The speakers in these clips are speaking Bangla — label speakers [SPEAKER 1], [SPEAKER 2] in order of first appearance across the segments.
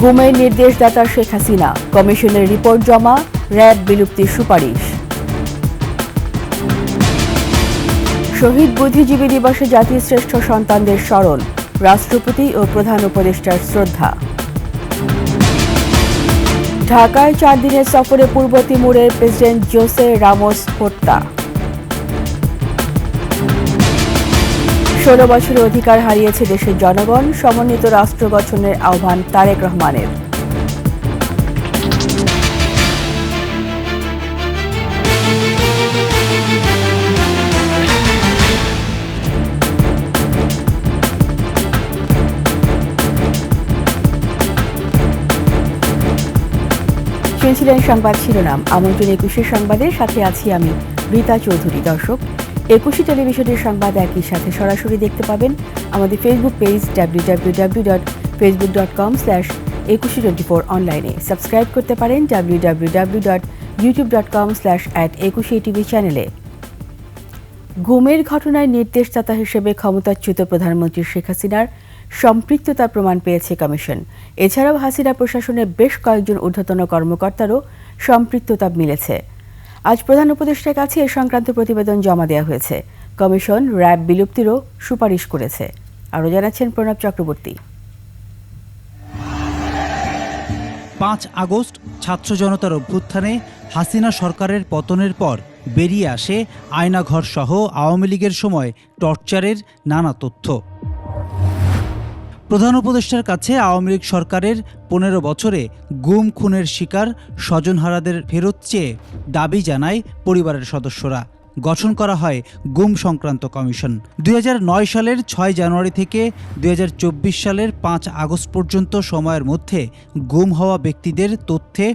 [SPEAKER 1] গুমের নির্দেশদাতা শেখ হাসিনা, কমিশনের রিপোর্ট জমা, র্যাব বিলুপ্তির সুপারিশ। শহীদ বুদ্ধিজীবী দিবসে জাতির শ্রেষ্ঠ সন্তানদের স্মরণ, রাষ্ট্রপতি ও প্রধান উপদেষ্টার শ্রদ্ধা। ঢাকায় 4 দিনের সফরে পূর্ব তিমুরের প্রেসিডেন্ট জোসে রামোস হোর্তা। 16 বছরের অধিকার হারিয়েছে দেশের জনগণ, সমন্বিত রাষ্ট্র গঠনের আহ্বান তারেক রহমানের। শুনছিলেন সংবাদ শিরোনাম। আমন্ত্রণ 21 সংবাদের সাথে আছি আমি রীতা চৌধুরী। দর্শক, 21 টেলিভিশনের সংবাদ একই সাথে সরাসরি দেখতে পাবেন আমাদের ফেসবুক পেজ www.facebook.com/2124 অনলাইনে। সাবস্ক্রাইব করতে পারেন www.youtube.com/@21tv চ্যানেলে। গুমের ঘটনায় নির্দেশদাতা হিসেবে ক্ষমতাচ্যুত প্রধানমন্ত্রী শেখ হাসিনার সম্পৃক্ততার প্রমাণ পেয়েছে কমিশন। এছাড়াও হাসিনা প্রশাসনের বেশ কয়েকজন ঊর্ধ্বতন কর্মকর্তারও সম্পৃক্ততা মিলেছে। আজ প্রধান উপদেষ্টার কাছে এ সংক্রান্ত প্রতিবেদন জমা দেওয়া হয়েছে। কমিশন র্যাব বিলুপ্তিরও সুপারিশ করেছে। আরও জানাচ্ছেন প্রণব চক্রবর্তী।
[SPEAKER 2] 5 আগস্ট ছাত্র জনতার অভ্যুত্থানে হাসিনা সরকারের পতনের পর বেরিয়ে আসে আয়নাঘর সহ আওয়ামী লীগের সময় টর্চারের নানা তথ্য। প্রধান উপদেষ্টার কাছে আওয়ামী লীগ সরকারের 15 বছরে গুম খুনের শিকার স্বজনহারাদের ফেরত চেয়ে দাবি জানায় পরিবারের সদস্যরা। গঠন করা হয় গুম সংক্রান্ত কমিশন। 2009 সালের 6 জানুয়ারি থেকে 2024 সালের 5 আগস্ট পর্যন্ত সময়ের মধ্যে গুম হওয়া ব্যক্তিদের তথ্যে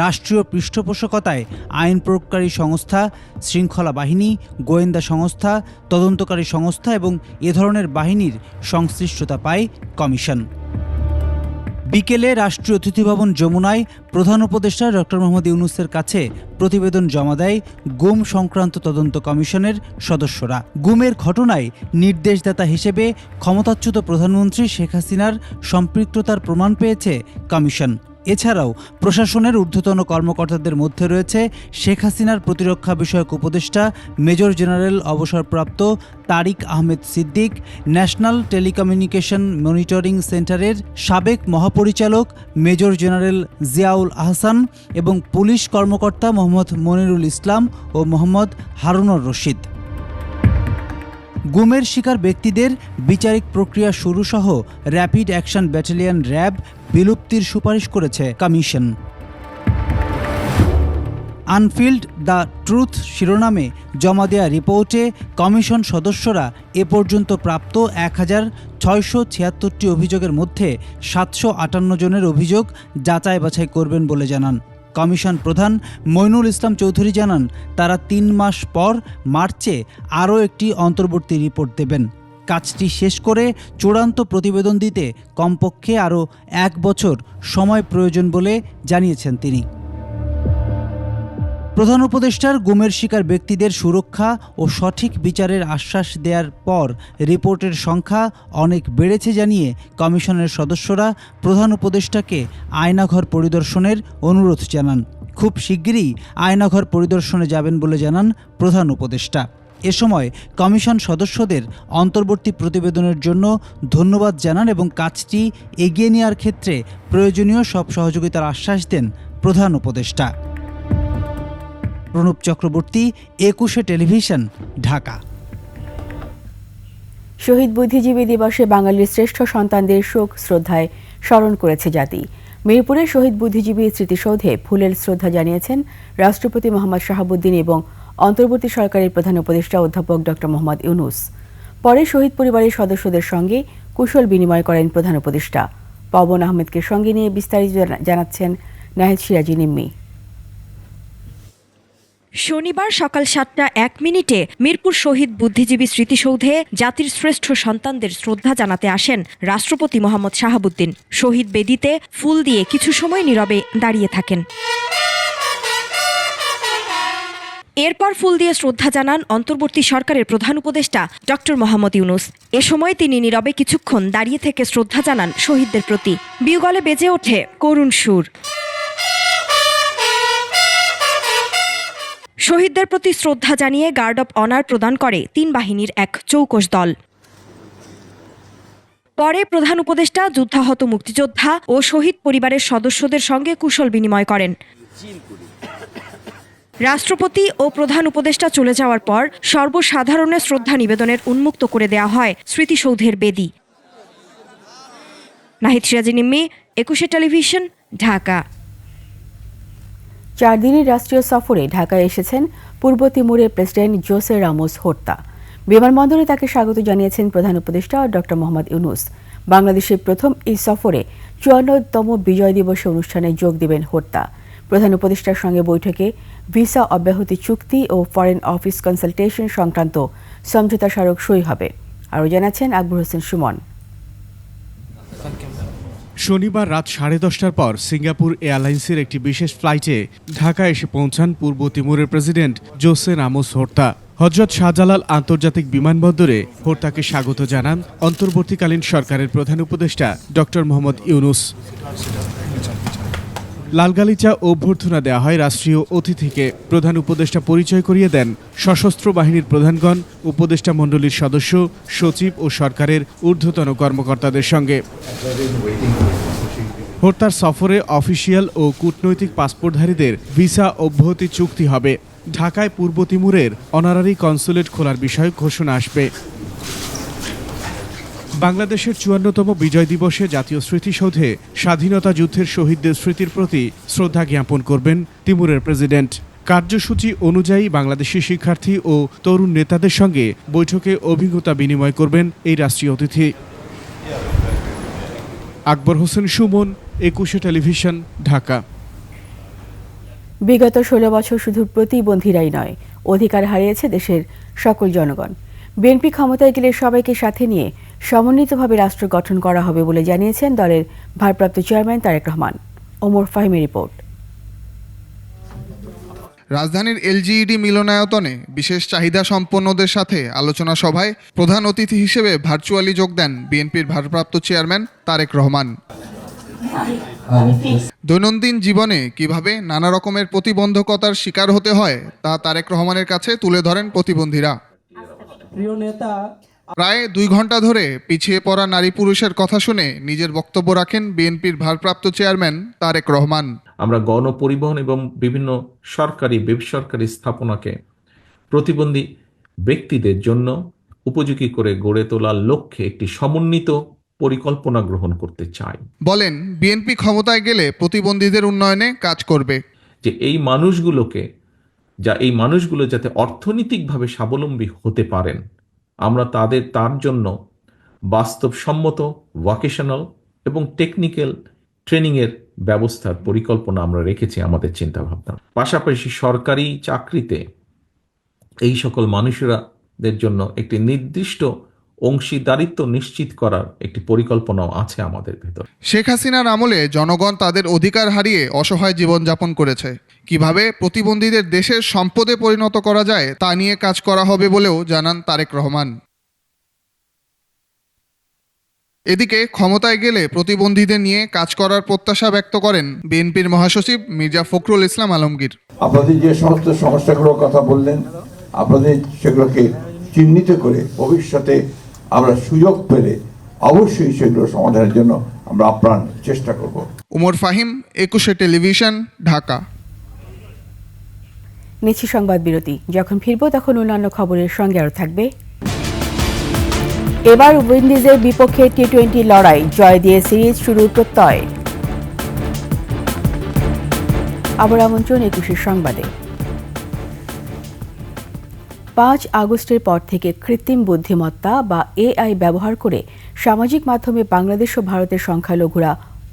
[SPEAKER 2] রাষ্ট্রীয় পৃষ্ঠপোষকতায় আইন প্রয়োগকারী সংস্থা, শৃঙ্খলা বাহিনী, গোয়েন্দা সংস্থা, তদন্তকারী সংস্থা এবং এ ধরনের বাহিনীর সংশ্লিষ্টতা পায় কমিশন। বিকেলে রাষ্ট্রীয় অতিথি ভবন যমুনায় প্রধান উপদেষ্টা ডক্টর মোহাম্মদ ইউনূসের কাছে প্রতিবেদন জমা দেয় গুম সংক্রান্ত তদন্ত কমিশনের সদস্যরা। গুমের ঘটনায় নির্দেশদাতা হিসেবে ক্ষমতাচ্যুত প্রধানমন্ত্রী শেখ হাসিনার সম্পৃক্ততার প্রমাণ পেয়েছে কমিশন। এছাড়াও প্রশাসনের ঊর্ধ্বতন কর্মকর্তাদের মধ্যে রয়েছে শেখ হাসিনার প্রতিরক্ষা বিষয়ক উপদেষ্টা মেজর জেনারেল অবসরপ্রাপ্ত Tariq Ahmed Siddique, national telecommunication monitoring সেন্টারের সাবেক মহাপরিচালক মেজর জেনারেল জিয়াউল আহসান এবং পুলিশ কর্মকর্তা মোহাম্মদ মনিরুল ইসলাম ও মোহাম্মদ হারুনুর রশিদ। গুমের শিকার ব্যক্তিদের বিচারিক প্রক্রিয়া শুরু সহ র্যাপিড অ্যাকশন ব্যাটালিয়ন র্যাব বিলুপ্তির সুপারিশ করেছে কমিশন। আনফিল্ড দ্য ট্রুথ শিরোনামে জমা দেয়া রিপোর্টে কমিশন সদস্যরা এ পর্যন্ত প্রাপ্ত 1676টি অভিযোগের মধ্যে 758 জনের অভিযোগ যাচাই বাছাই করবেন বলে জানান। কমিশন প্রধান মইনুল ইসলাম চৌধুরী জানান, তারা 3 মাস পর মার্চে আরও একটি অন্তর্বর্তী রিপোর্ট দেবেন। কাজটি শেষ করে চূড়ান্ত প্রতিবেদন দিতে কমপক্ষে আরও 1 বছর সময় প্রয়োজন বলে জানিয়েছেন তিনি। প্রধান উপদেষ্টার গুমের শিকার ব্যক্তিদের সুরক্ষা ও সঠিক বিচারের আশ্বাস দেওয়ার পর রিপোর্টের সংখ্যা অনেক বেড়েছে জানিয়ে কমিশনের সদস্যরা প্রধান উপদেষ্টাকে আয়নাঘর পরিদর্শনের অনুরোধ জানান। খুব শিগগিরই আয়নাঘর পরিদর্শনে যাবেন বলে জানান প্রধান উপদেষ্টা। এ সময় কমিশন সদস্যদের অন্তর্বর্তী প্রতিবেদনের জন্য ধন্যবাদ জানান এবং কাজটি এগিয়ে নেওয়ার ক্ষেত্রে প্রয়োজনীয় সব সহযোগিতার আশ্বাস দেন প্রধান উপদেষ্টা। প্রণব চক্রবর্তী, 21 টেলিভিশন, ঢাকা।
[SPEAKER 1] শহীদ বুদ্ধিজীবী দিবসে বাঙালির শ্রেষ্ঠ সন্তানদের শোক শ্রদ্ধায় স্মরণ করেছে জাতি। মিরপুরে শহীদ বুদ্ধিজীবী স্মৃতিসৌধে ফুলের শ্রদ্ধা জানিয়েছেন রাষ্ট্রপতি মোহাম্মদ শাহাবুদ্দিন এবং অন্তর্বর্তী সরকারের প্রধান উপদেষ্টা অধ্যাপক ডক্টর মোহাম্মদ ইউনূস। পরে শহীদ পরিবারের সদস্যদের সঙ্গে কুশল বিনিময় করেন প্রধান উপদেষ্টা। পবন আহমেদকে সঙ্গে নিয়ে বিস্তারিত জানাচ্ছেন নাহিদ সিরাজি নিম্মি।
[SPEAKER 3] শনিবার সকাল 7:01 মিরপুর শহীদ বুদ্ধিজীবী স্মৃতিসৌধে জাতির শ্রেষ্ঠ সন্তানদের শ্রদ্ধা জানাতে আসেন রাষ্ট্রপতি মোহাম্মদ শাহাবুদ্দিন। শহীদ বেদিতে ফুল দিয়ে কিছু সময় নীরবে দাঁড়িয়ে থাকেন। এরপর ফুল দিয়ে শ্রদ্ধা জানান অন্তর্বর্তী সরকারের প্রধান উপদেষ্টা ডক্টর মোহাম্মদ ইউনূস। এ সময় তিনি নীরবে কিছুক্ষণ দাঁড়িয়ে থেকে শ্রদ্ধা জানান শহীদদের প্রতি। বিউগলে বেজে ওঠে করুণ সুর। শহীদদের প্রতি শ্রদ্ধা জানিয়ে গার্ড অব অনার প্রদান করে ৩ বাহিনীর এক চৌকস দল। পরে প্রধান উপদেষ্টা যুদ্ধাহত মুক্তিযোদ্ধা ও শহীদ পরিবারের সদস্যদের সঙ্গে কুশল বিনিময় করেন। রাষ্ট্রপতি ও প্রধান উপদেষ্টা চলে যাওয়ার পর সর্বসাধারণের শ্রদ্ধা নিবেদনের উন্মুক্ত করে দেয়া হয় স্মৃতিসৌধের বেদি। নাহিদ সিরাজি নিম্মি, ২১ টেলিভিশন, ঢাকা।
[SPEAKER 1] 4 দিনের রাষ্ট্রীয় সফরে ঢাকায় এসেছেন পূর্ব তিমুরের প্রেসিডেন্ট জোসে রামোস হোর্তা। বিমানবন্দরে তাকে স্বাগত জানিয়েছেন প্রধান উপদেষ্টা ডক্টর মোহাম্মদ ইউনূস। বাংলাদেশের প্রথম এই সফরে ৫৪তম বিজয় দিবস অনুষ্ঠানে যোগ দেবেন হোর্তা। প্রধান উপদেষ্টার সঙ্গে বৈঠকে ভিসা অব্যাহতি চুক্তি ও ফরেন অফিস কনসালটেশন সংক্রান্ত সমঝোতা স্মারক সই হবে। আরও জানাচ্ছেন আকবর হোসেন সুমন।
[SPEAKER 4] শনিবার রাত 10:30টার পর সিঙ্গাপুর এয়ারলাইন্সের একটি বিশেষ ফ্লাইটে ঢাকায় এসে পৌঁছান পূর্ব তিমুরের president Jose Ramos Horta. Hazrat Shahjalal আন্তর্জাতিক বিমানবন্দরে হোর্তাকে স্বাগত জানান অন্তর্বর্তীকালীন সরকারের প্রধান উপদেষ্টা ডক্টর মোহাম্মদ ইউনূস। লালগালিচা অভ্যর্থনা দেওয়া হয় রাষ্ট্রীয় অতিথিকে। প্রধান উপদেষ্টা পরিচয় করিয়ে দেন সশস্ত্র বাহিনীর প্রধানগণ, উপদেষ্টা মণ্ডলীর সদস্য, সচিব ও সরকারের ঊর্ধ্বতন কর্মকর্তাদের সঙ্গে। হোর্তার সফরে অফিসিয়াল ও কূটনৈতিক পাসপোর্টধারীদের ভিসা অব্যাহতি চুক্তি হবে। ঢাকায় পূর্ব তিমুরের অনারারি কনসুলেট খোলার বিষয়ে ঘোষণা আসবে। বাংলাদেশের ৫৪তম বিজয় দিবসে জাতীয় স্মৃতিসৌধে স্বাধীনতা যুদ্ধের শহীদদের স্মৃতির প্রতি শ্রদ্ধা জ্ঞাপন করবেন তিমুরের প্রেসিডেন্ট। কার্যসূচি অনুযায়ী বাংলাদেশি শিক্ষার্থী ও তরুণ নেতাদের সঙ্গে বৈঠকে অভিজ্ঞতা বিনিময় করবেন এই রাষ্ট্রীয় অতিথি। আকবর হোসেন সুমন, ২১ টেলিভিশন, ঢাকা।
[SPEAKER 1] বিগত ১৬ বছর শুধু প্রতিবন্ধীরাই নয়, অধিকার হারিয়েছে দেশের সকল জনগণ। বিএনপি ক্ষমতায় গেলে সবাইকে সাথে নিয়ে সমন্বিতভাবে রাষ্ট্র গঠন করা হবে বলে জানিয়েছেন দলের ভারপ্রাপ্ত চেয়ারম্যান তারেক রহমান। ওমর ফাহিমের রিপোর্ট।
[SPEAKER 5] রাজধানীর এলজিইডি মিলনায়তনে বিশেষ চাহিদা সম্পন্নদের সাথে আলোচনা সভায় প্রধান অতিথি হিসেবে ভার্চুয়ালি যোগ দেন বিএনপির ভারপ্রাপ্ত চেয়ারম্যান তারেক রহমান। দৈনন্দিন জীবনে কিভাবে নানা রকমের প্রতিবন্ধকতার শিকার হতে হয় তা তারেক রহমানের কাছে তুলে ধরেন প্রতিবন্ধীরা। প্রায় ২ ঘন্টা ধরে পিছিয়ে পড়া নারী পুরুষের কথা শুনে নিজের বক্তব্য রাখেন বিএনপির ভারপ্রাপ্ত চেয়ারম্যান তারেক রহমান।
[SPEAKER 6] আমরা গণপরিবহন এবং বিভিন্ন সরকারি বেসরকারি স্থাপনাকে প্রতিবন্ধী ব্যক্তিদের জন্য উপযোগী করে গড়ে তোলার লক্ষ্যে একটি সমন্বিত পরিকল্পনা গ্রহণ করতে চাই।
[SPEAKER 5] বলেন বিএনপি ক্ষমতায় গেলে প্রতিবন্ধীদের উন্নয়নে কাজ করবে।
[SPEAKER 6] যে এই মানুষগুলো যাতে অর্থনৈতিকভাবে স্বাবলম্বী হতে পারেন, আমরা তার জন্য বাস্তবসম্মত ভোকেশনাল এবং টেকনিক্যাল ট্রেনিংয়ের ব্যবস্থার পরিকল্পনা আমরা রেখেছি আমাদের চিন্তাভাবনা। পাশাপাশি সরকারি চাকরিতে এই সকল মানুষেরাদের জন্য একটি নির্দিষ্ট অংশীদারিত্ব নিশ্চিত করার একটি পরিকল্পনাও আছে আমাদের ভেতর।
[SPEAKER 5] শেখ হাসিনার আমলে জনগণ তাদের অধিকার হারিয়ে অসহায় জীবনযাপন করেছে। কিভাবে প্রতিবন্ধীদের দেশের সম্পদে পরিণত করা যায় তা নিয়ে কাজ করা হবে বলেও জানান তারেক রহমান। এদিকে ক্ষমতায় গেলে প্রতিবন্ধীদের নিয়ে কাজ করার প্রত্যাশা ব্যক্ত করেন বিএনপির মহাসচিব মির্জা ফখরুল ইসলাম আলমগীর।
[SPEAKER 7] আপনাদের যে সমস্ত সমস্যাগুলোর কথা বললেন, আপনাদের সেগুলোকে চিহ্নিত করে ভবিষ্যতে আমরা সুযোগ পেলে অবশ্যই সেগুলো সমাধানের জন্য আমরা আপ্রাণ চেষ্টা করব।
[SPEAKER 5] ওমর ফাহিম, ২১ টেলিভিশন, ঢাকা।
[SPEAKER 1] নিচ্ছি সংবাদ বিরতি। যখন ফিরব তখন অন্যান্য খবরের সঙ্গে আরও থাকবে। এবার উইন্ডিজের বিপক্ষে টি-20 লড়াই, জয় দিয়ে সিরিজ শুরুর প্রত্যয়। আবার আমন্ত্রণ ২১ সংবাদে। ৫ আগস্টের পর থেকে কৃত্রিম বুদ্ধিমত্তা বা এআই ব্যবহার করে সামাজিক মাধ্যমে বাংলাদেশ ও ভারতের সংখ্যালঘুরা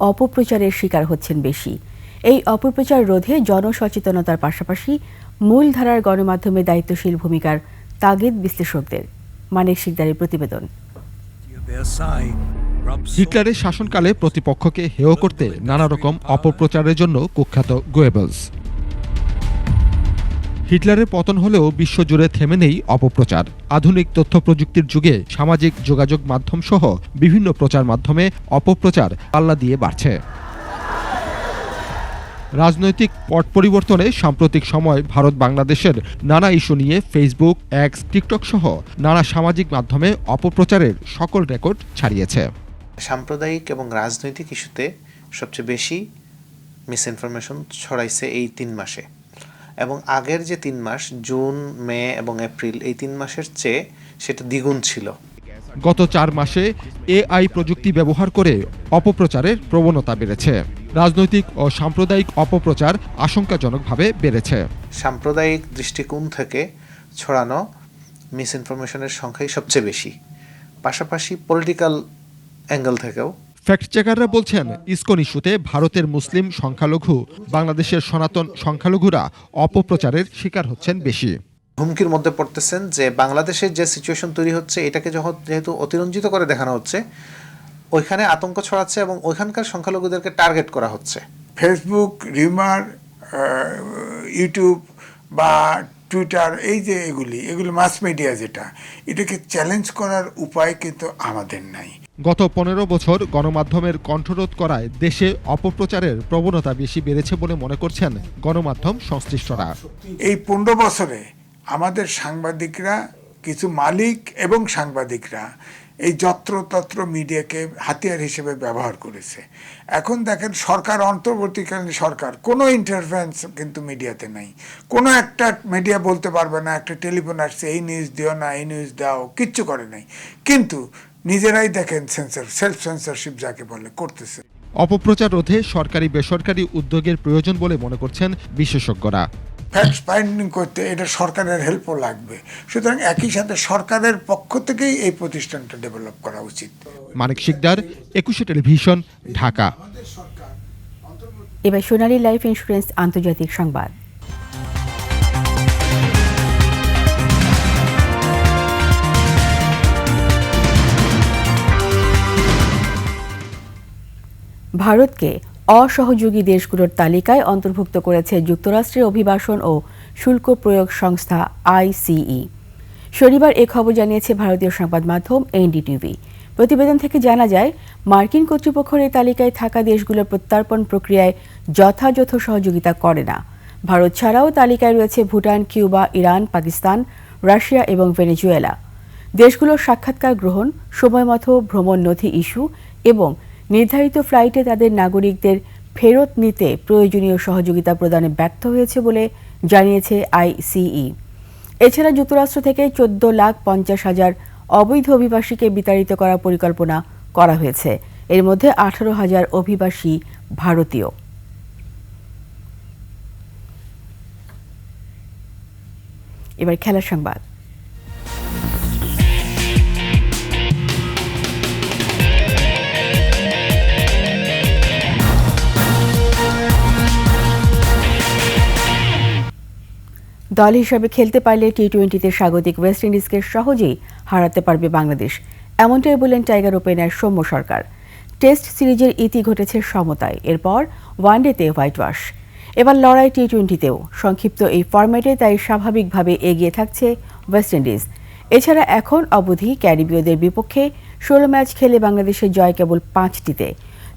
[SPEAKER 1] অপপ্রচারের শিকার হচ্ছেন বেশি। এই অপপ্রচার রোধে জনসচেতনতার পাশাপাশি মূলধারার গণমাধ্যমে দায়িত্বশীল ভূমিকার তাগিদ বিশ্লেষকদের। মানিক শিকদারের প্রতিবেদন।
[SPEAKER 8] হিটলারের শাসনকালে প্রতিপক্ষকে হেয় করতে নানা রকম অপপ্রচারের জন্য কুখ্যাত গোয়েবলস। হিটলারের পতন হলেও বিশ্বজুড়ে থেমে নেই অপপ্রচার। আধুনিক তথ্য প্রযুক্তির যুগে সামাজিক যোগাযোগ মাধ্যম সহ বিভিন্ন প্রচার মাধ্যমে অপপ্রচার পাল্লা দিয়ে বাড়ছে। রাজনৈতিক পট পরিবর্তনে সাম্প্রতিক সময় ভারত বাংলাদেশের নানা ইস্যু নিয়ে ফেসবুক, এক্স, টিকটক সহ নানা সামাজিক মাধ্যমে অপপ্রচারের সকল রেকর্ড ছাড়িয়েছে।
[SPEAKER 9] সাম্প্রদায়িক এবং রাজনৈতিক ইস্যুতে সবচেয়ে বেশি মিসইনফরমেশন ছড়াইছে এই 3 মাসে, এবং আগের যে 3 মাস জুন, মে এবং এপ্রিল, এই 3 মাসের চেয়ে সেটা দ্বিগুণ ছিল।
[SPEAKER 8] গত 4 মাসে এআই প্রযুক্তি ব্যবহার করে অপপ্রচারের প্রবণতা বেড়েছে। রাজনৈতিক ও সাম্প্রদায়িক অপপ্রচার আশঙ্কাজনকভাবে বেড়েছে।
[SPEAKER 9] সাম্প্রদায়িক দৃষ্টিকোণ থেকে ছড়ানো মিসইনফরমেশনের সংখ্যাই সবচেয়ে বেশি, পাশাপাশি পলিটিক্যাল অ্যাঙ্গেল থেকেও।
[SPEAKER 8] ফ্যাক্ট চেকাররা বলছেন, ইসকন ইস্যুতে ভারতের মুসলিম সংখ্যালঘু, বাংলাদেশের সনাতন সংখ্যালঘুরা অপপ্রচারের শিকার হচ্ছেন বেশি।
[SPEAKER 9] হুমকির মধ্যে পড়তেছেন যে বাংলাদেশের যে সিচুয়েশন তৈরি হচ্ছে এটাকে যেহেতু অতিরঞ্জিত করে দেখানো হচ্ছে, ওইখানে আতঙ্ক ছড়াচ্ছে এবং ওইখানকার সংখ্যালঘুদেরকে টার্গেট করা হচ্ছে।
[SPEAKER 10] ফেসবুক, রিউমার, ইউটিউব বা টুইটার, এই যে এগুলি মাস মিডিয়া, এটাকে চ্যালেঞ্জ করার উপায় কিন্তু আমাদের নাই।
[SPEAKER 8] গত 15 বছর গণমাধ্যমের কণ্ঠরোধ করায় দেশে অপপ্রচারের প্রবণতা বেশি বেড়েছে বলে মনে করছেন গণমাধ্যম সংশ্লিষ্টরা।
[SPEAKER 10] এই 15 বছরে আমাদের সাংবাদিকরা, কিছু মালিক এবং সাংবাদিকরা এই যত্রতত্র মিডিয়াকে হাতিয়ার হিসেবে ব্যবহার করেছে। এখন দেখেন, সরকার, অন্তর্বর্তীকালীন সরকার, কোনো ইন্টারফারেন্স কিন্তু মিডিয়াতে নাই। কোনো একটা মিডিয়া বলতে পারবে না একটা টেলিফোন আসছে, এই নিউজ দিও না, এই নিউজ দাও, কিচ্ছু করে নাই। কিন্তু নিজেরাই দেখেন সেলফ সেন্সরশিপ যাকে বলে করতেছে।
[SPEAKER 8] অপপ্রচার রোধে সরকারি বেসরকারি উদ্যোগের প্রয়োজন বলে মনে করছেন বিশেষজ্ঞরা।
[SPEAKER 10] ফ্যাক্ট ফাইন্ডিং করতে এটা সরকারের হেল্পও লাগবে, সুতরাং একই সাথে সরকারের পক্ষ থেকেই এই প্রতিষ্ঠানটা ডেভেলপ করা উচিত।
[SPEAKER 8] মানিক শিকদার, 21 টেলিভিশন, ঢাকা।
[SPEAKER 1] এবার সোনালী লাইফ ইন্স্যুরেন্স আন্তর্জাতিক সংবাদ। ভারতকে অসহযোগী দেশগুলোর তালিকায় অন্তর্ভুক্ত করেছে যুক্তরাষ্ট্রের অভিবাসন ও শুল্ক প্রয়োগ সংস্থা আইসিই। শনিবার এ খবর জানিয়েছে ভারতীয় সংবাদ মাধ্যম এনডিটিভি। প্রতিবেদন থেকে জানা যায়, মার্কিন কর্তৃপক্ষের এই তালিকায় থাকা দেশগুলোর প্রত্যর্পণ প্রক্রিয়ায় যথাযথ সহযোগিতা করে না। ভারত ছাড়াও তালিকায় রয়েছে Bhutan, Cuba, Iran, Pakistan, Russia এবং ভেনেজুয়েলা। দেশগুলোর সাক্ষাৎকার গ্রহণ, সময়মতো ভ্রমণ নথি ইস্যু এবং নির্ধারিত ফ্লাইটে তাদের নাগরিকদের ফেরত নিতে প্রয়োজনীয় সহযোগিতা প্রদানে ব্যর্থ হয়েছে বলে জানিয়েছে আইসিই। এছাড়া যুক্তরাষ্ট্র থেকে 14,50,000 অবৈধ অভিবাসীকে বিতাড়িত করার পরিকল্পনা করা হয়েছে। এর মধ্যে 18,000 অভিবাসী ভারতীয়। এবার খেলার সংবাদ। দল হিসাবে খেলতে পারলে টি-20তে স্বাগতিক ওয়েস্ট ইন্ডিজকে সহজেই হারাতে পারবে বাংলাদেশ, এমনটাই বললেন টাইগার ওপেনার সৌম্য সরকার। টেস্ট সিরিজের ইতি ঘটেছে সমতায়, এরপর ওয়ানডেতে হোয়াইট ওয়াশ। এবার লড়াই টি-20তেও। সংক্ষিপ্ত এই ফরম্যাটে তাই স্বাভাবিকভাবে এগিয়ে থাকছে ওয়েস্ট ইন্ডিজ। এছাড়া এখন অবধি ক্যারিবীয়দের বিপক্ষে 16 ম্যাচ খেলে বাংলাদেশের জয় কেবল 5টিতে।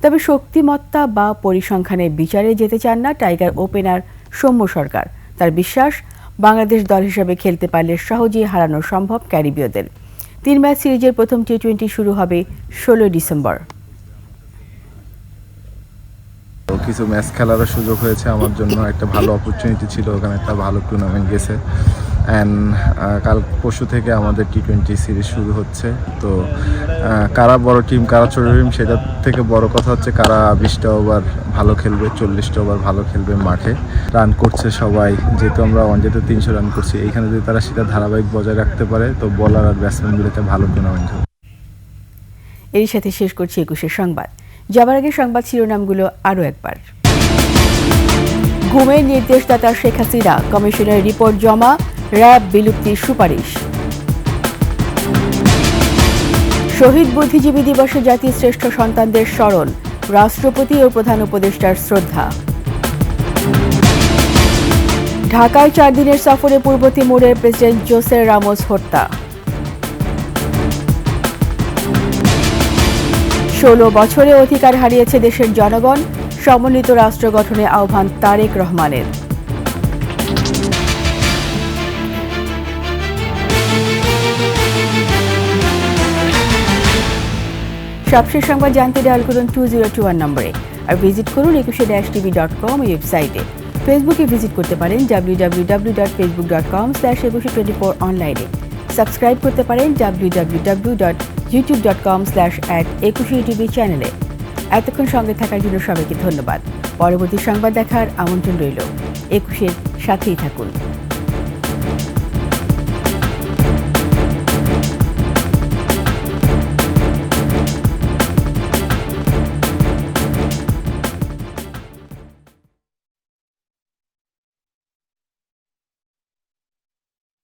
[SPEAKER 1] তবে শক্তিমত্তা বা পরিসংখ্যানের বিচারে যেতে চান না টাইগার ওপেনার সৌম্য সরকার। তার বিশ্বাস, বাংলাদেশ দল হিসেবে খেলতে পারলে সহজেই হারানো সম্ভব ক্যারিবীয়দের। 3 ম্যাচ সিরিজের প্রথম টি-20 শুরু হবে 16 ডিসেম্বর।
[SPEAKER 11] কিছু ম্যাচ খেলারও সুযোগ হয়েছে আমার জন্য, একটা ভালো অপরচুনিটি ছিল, ওখানে একটা ভালো টুর্নামেন্ট গেছে। অ্যান্ড কাল পরশু থেকে আমাদের টি-20 সিরিজ শুরু হচ্ছে। তো কারা বড় টিম কারা ছোট টিম সেটার থেকে বড় কথা হচ্ছে কারা 20টা ওভার ভালো খেলবে, 40টা ওভার ভালো খেলবে মাঠে। রান করছে সবাই, যেহেতু আমরা ওয়ানডেতে 300 রান করছি, এইখানে যদি তারা সেটা ধারাবাহিক বজায় রাখতে পারে তো বলার আর ব্যাটসম্যান মিলে ভালো টুর্নামেন্ট হবে।
[SPEAKER 1] এর সাথে শেষ করছি 21 সংবাদ। যাবার আগে সংবাদ শিরোনামগুলো আরও একবার। ঘুমের নির্দেশদাতা শেখ হাসিনা, কমিশনের রিপোর্ট জমা, র্যাব বিলুপ্তির সুপারিশ। শহীদ বুদ্ধিজীবী দিবসে জাতির শ্রেষ্ঠ সন্তানদের স্মরণ, রাষ্ট্রপতি ও প্রধান উপদেষ্টার শ্রদ্ধা। ঢাকায় 4 দিনের সফরে পূর্ব তিমুরের প্রেসিডেন্ট জোসে রামোস হত্যা। 16 বছরে অধিকার হারিয়েছে দেশের জনগণ, সমন্বিত রাষ্ট্র গঠনে আহ্বান তারেক রহমানের। সবশেষ সংবাদ জানতে ডায়াল করুন 2021 নম্বরে আর ভিজিট করুন ekushe-tv.com ওয়েবসাইটে। ফেসবুকে ভিজিট করতে পারেন www.facebook.com/ekushe24 অনলাইনে। সাবস্ক্রাইব করতে পারেন www.youtube.com/@ekushe-tv চ্যানেলে। এতক্ষণ সঙ্গে থাকার জন্য সবাইকে ধন্যবাদ। পরবর্তী সংবাদ দেখার আমন্ত্রণ রইল। একুশের সাথেই থাকুন।